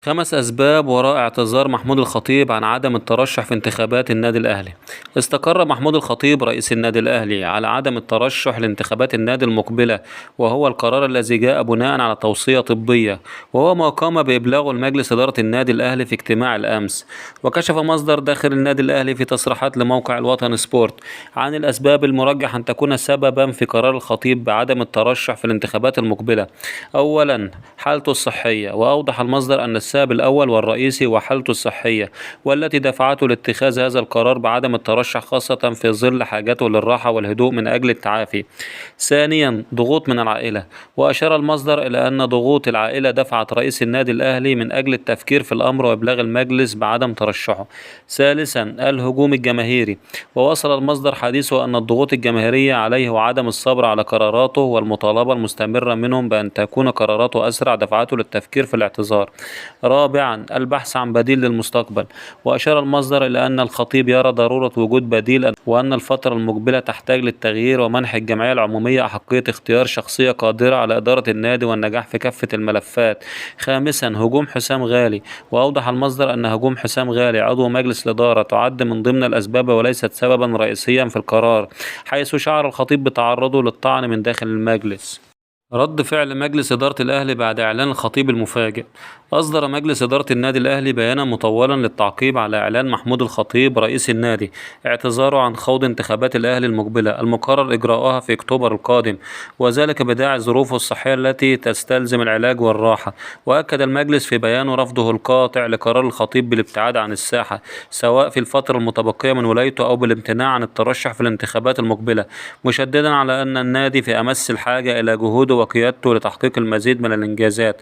5 أسباب وراء اعتذار محمود الخطيب عن عدم الترشح في انتخابات النادي الأهلي. استقر محمود الخطيب رئيس النادي الأهلي على عدم الترشح لانتخابات النادي المقبلة، وهو القرار الذي جاء بناء على توصية طبية، وهو ما قام بإبلاغه لمجلس إدارة النادي الأهلي في اجتماع الأمس. وكشف مصدر داخل النادي الأهلي في تصريحات لموقع الوطن سبورت عن الأسباب المرجح أن تكون سببا في قرار الخطيب بعدم الترشح في الانتخابات المقبلة. أولا، حالته الصحية، وأوضح المصدر أن السبب الأول والرئيسي هو حالته الصحية، والتي دفعته لاتخاذ هذا القرار بعدم الترشح، خاصة في ظل حاجته للراحة والهدوء من أجل التعافي. ثانيا، ضغوط من العائلة، وأشار المصدر إلى أن ضغوط العائلة دفعت رئيس النادي الأهلي من أجل التفكير في الأمر وإبلاغ المجلس بعدم ترشحه. ثالثا، الهجوم الجماهيري، ووصل المصدر حديثه أن الضغوط الجماهيرية عليه وعدم الصبر على قراراته والمطالبة المستمرة منهم بأن تكون قراراته أسرع دفعته للتفكير في الاعتذار. رابعا، البحث عن بديل للمستقبل، وأشار المصدر إلى أن الخطيب يرى ضرورة وجود بديل، وأن الفترة المقبلة تحتاج للتغيير ومنح الجمعية العمومية أحقية اختيار شخصية قادرة على إدارة النادي والنجاح في كافة الملفات. خامسا، هجوم حسام غالي، وأوضح المصدر أن هجوم حسام غالي عضو مجلس الإدارة تعد من ضمن الأسباب وليست سببا رئيسيا في القرار، حيث شعر الخطيب بتعرضه للطعن من داخل المجلس. رد فعل مجلس إدارة الأهلي بعد إعلان الخطيب المفاجئ. أصدر مجلس إدارة النادي الأهلي بيانا مطولا للتعقيب على إعلان محمود الخطيب رئيس النادي اعتذاره عن خوض انتخابات الأهلي المقبلة المقرر إجراءها في أكتوبر القادم، وذلك بداعي ظروفه الصحية التي تستلزم العلاج والراحة. وأكد المجلس في بيانه رفضه القاطع لقرار الخطيب بالابتعاد عن الساحة، سواء في الفترة المتبقية من ولايته أو بالامتناع عن الترشح في الانتخابات المقبلة، مشددا على أن النادي في أمس الحاجة إلى جهوده وقيادته لتحقيق المزيد من الإنجازات.